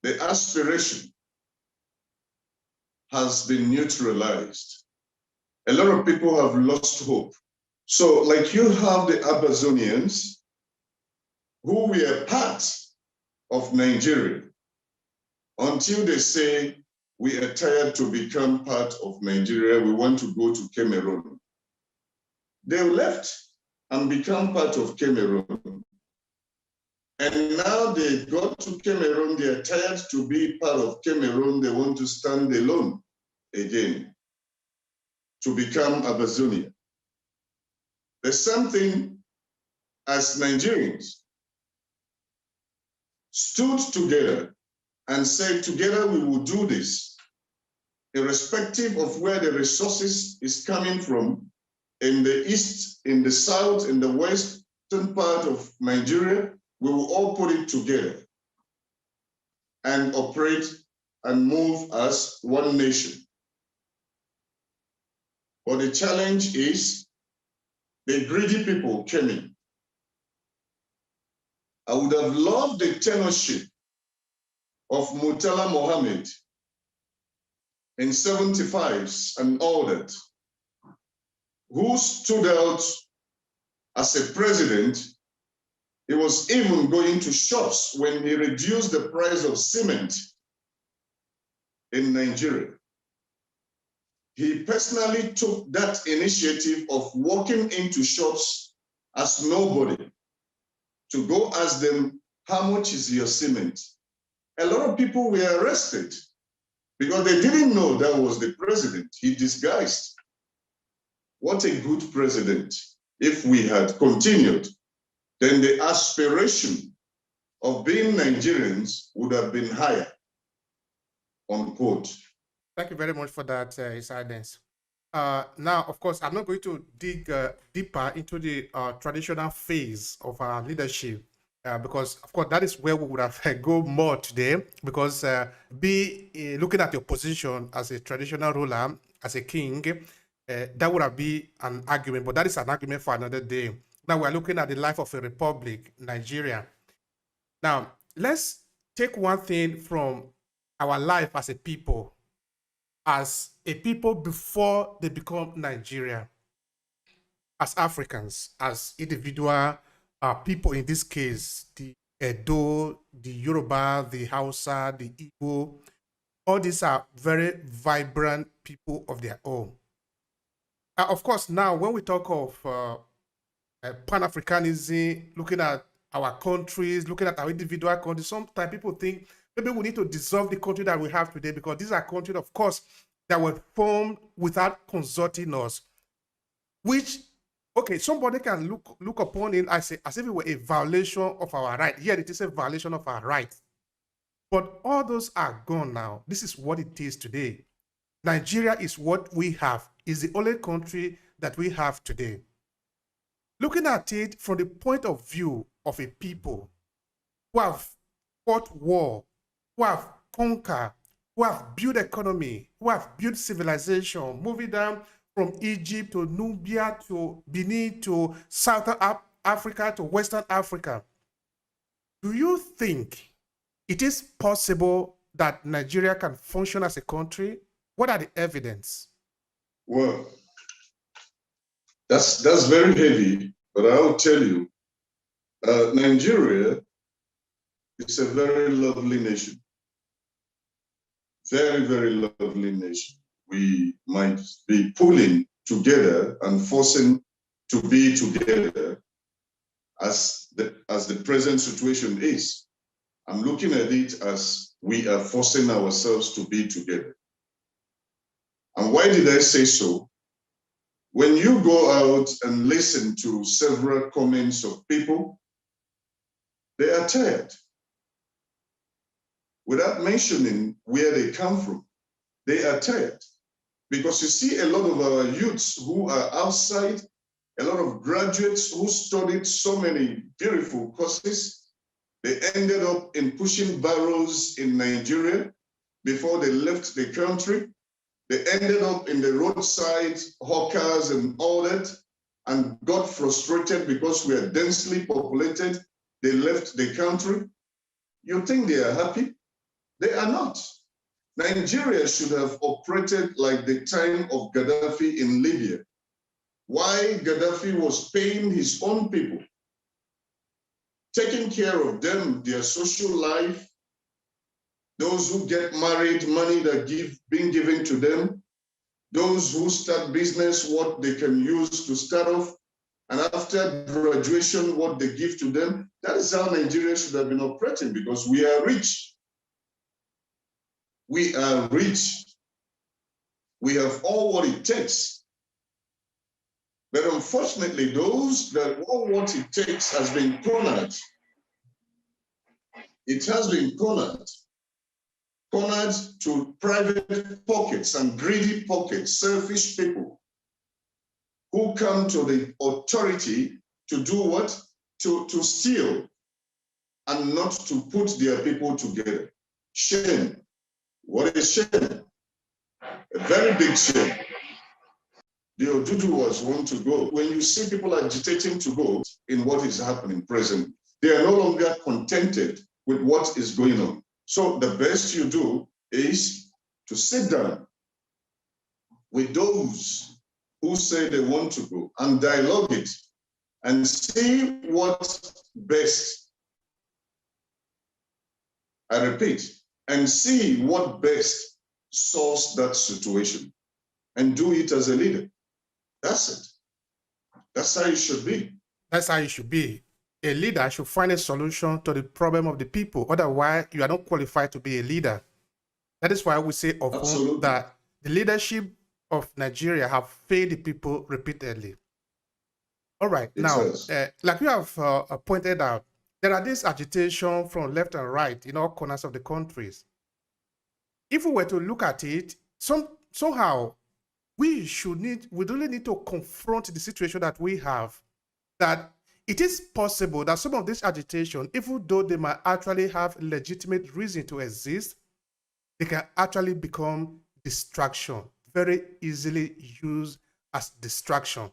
the aspiration has been neutralized. A lot of people have lost hope. So like you have the Amazonians who were part of Nigeria until they say, we are tired to become part of Nigeria, we want to go to Cameroon. They left and become part of Cameroon. And now they got to Cameroon, they are tired to be part of Cameroon, they want to stand alone again to become Amazonia. The same thing as Nigerians stood together and said, together we will do this, irrespective of where the resources is coming from, in the east, in the south, in the western part of Nigeria, we will all put it together and operate and move as one nation. But the challenge is the greedy people came in. I would have loved the tenureship of Murtala Mohammed in 75s and all that, who stood out as a president. He was even going to shops when he reduced the price of cement in Nigeria. He personally took that initiative of walking into shops as nobody to go ask them, how much is your cement? A lot of people were arrested because they didn't know that was the president. He disguised. What a good president. If we had continued, then the aspiration of being Nigerians would have been higher, unquote. Thank you very much for that, His Highness. Now, of course, I'm not going to dig deeper into the traditional phase of our leadership because, of course, that is where we would have go more today because looking at your position as a traditional ruler, as a king, that would have been an argument, but that is an argument for another day. Now we're looking at the life of a republic, Nigeria. Now, let's take one thing from our life as a people before they become Nigeria, as Africans, as individual people, in this case, the Edo, the Yoruba, the Hausa, the Igbo, all these are very vibrant people of their own. Of course, now when we talk of Pan-Africanism, looking at our countries, looking at our individual countries, sometimes people think maybe we need to dissolve the country that we have today because these are countries, of course, that were formed without consulting us, which, okay, somebody can look upon it as if it were a violation of our right. Yet it is a violation of our right. But all those are gone now. This is what it is today. Nigeria is what we have, is the only country that we have today. Looking at it from the point of view of a people who have fought war, who have conquered, who have built economy, who have built civilization, moving down from Egypt to Nubia to Benin to Southern Africa to Western Africa. Do you think it is possible that Nigeria can function as a country? What are the evidence? Well, that's very heavy, but I'll tell you, Nigeria is a very lovely nation. Very, very lovely nation. We might be pulling together and forcing to be together as the present situation is. I'm looking at it as we are forcing ourselves to be together. And why did I say so? When you go out and listen to several comments of people, they are tired. Without mentioning where they come from, they are tired. Because you see a lot of our youths who are outside, a lot of graduates who studied so many beautiful courses, they ended up in pushing barrows in Nigeria before they left the country. They ended up in the roadside hawkers and all that and got frustrated because we are densely populated. They left the country. You think they are happy? They are not. Nigeria should have operated like the time of Gaddafi in Libya. Why Gaddafi was paying his own people, taking care of them, their social life, those who get married, money that being given to them, those who start business, what they can use to start off, and after graduation, what they give to them. That is how Nigeria should have been operating, because we are rich. We are rich. We have all what it takes. But unfortunately, those that all what it takes has been cornered. It has been cornered to private pockets and greedy pockets, selfish people who come to the authority to do what? To steal and not to put their people together. Shame. What a shame. A very big shame. The Oduduwas want to go. When you see people agitating to go in what is happening presently, they are no longer contented with what is going on. So the best you do is to sit down with those who say they want to go and dialogue it and see what best, I repeat, and see what best solves that situation and do it as a leader. That's it. That's how it should be. That's how it should be. A leader should find a solution to the problem of the people. Otherwise, you are not qualified to be a leader. That is why we say often that the leadership of Nigeria have failed the people repeatedly. All right. Now, like you have pointed out, there are this agitation from left and right in all corners of the countries. If we were to look at it, somehow we really need to confront the situation that we have, that it is possible that some of this agitation, even though they might actually have legitimate reason to exist, they can actually become distraction, very easily used as distraction.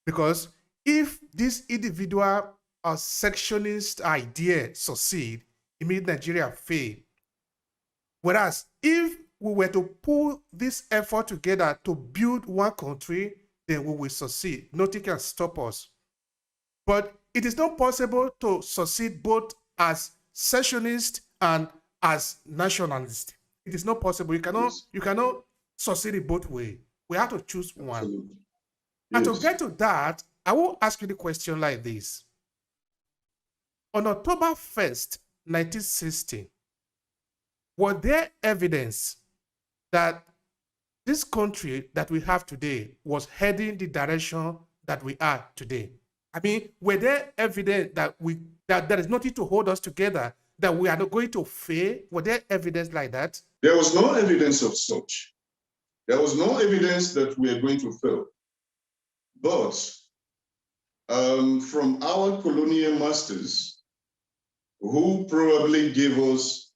Because if this individual or sectionist idea succeed, it means Nigeria fail. Whereas if we were to pull this effort together to build one country, then we will succeed. Nothing can stop us. But it is not possible to succeed both as secessionist and as nationalist. It is not possible. You cannot succeed in both ways. We have to choose one. Absolutely. And to get to that, I will ask you the question like this. On October 1st, 1960, was there evidence that this country that we have today was heading the direction that we are today? I mean, were there evidence that there is nothing to hold us together, that we are not going to fail? Were there evidence like that? There was no evidence of such. There was no evidence that we are going to fail. But from our colonial masters, who probably gave us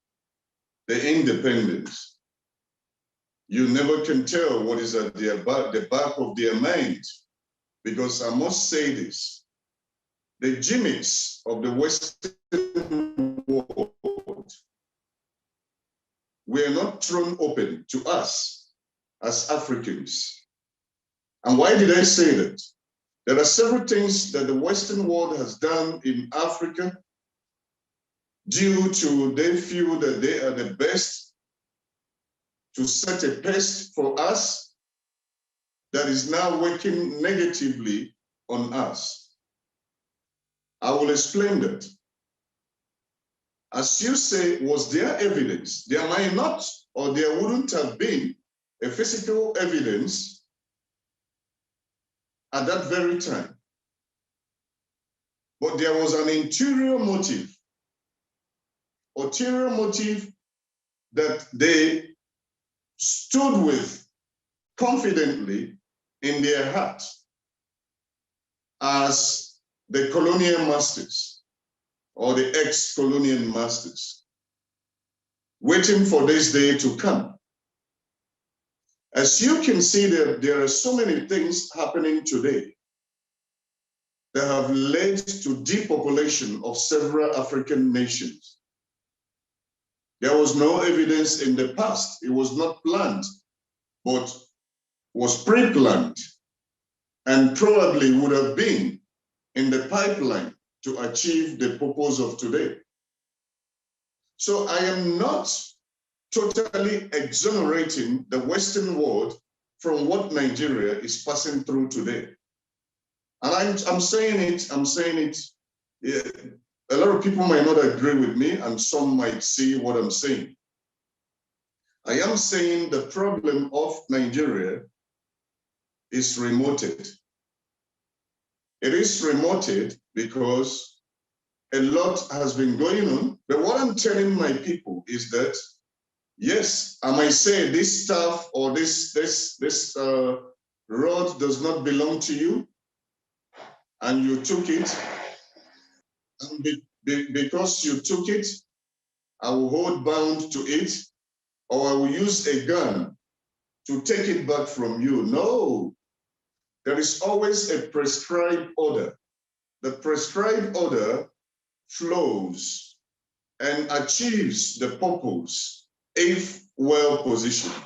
the independence, you never can tell what is at the back of their mind. Because I must say this, the gimmicks of the Western world were not thrown open to us as Africans. And why did I say that? There are several things that the Western world has done in Africa due to they feel that they are the best to set a pace for us that is now working negatively on us. I will explain that. As you say, was there evidence? There might not, or there wouldn't have been a physical evidence at that very time. But there was an ulterior motive that they stood with confidently in their heart as the colonial masters or the ex-colonial masters, waiting for this day to come. As you can see, there are so many things happening today that have led to depopulation of several African nations. There was no evidence in the past. It was not planned, but was pre-planned and probably would have been in the pipeline to achieve the purpose of today. So I am not totally exonerating the Western world from what Nigeria is passing through today. And I'm saying it, yeah, a lot of people might not agree with me and some might see what I'm saying. I am saying the problem of Nigeria is remoted. It is remoted because a lot has been going on. But what I'm telling my people is that, yes, I might say this stuff or this road does not belong to you, and you took it, and because you took it, I will hold bound to it, or I will use a gun to take it back from you. No, there is always a prescribed order. The prescribed order flows and achieves the purpose if well positioned.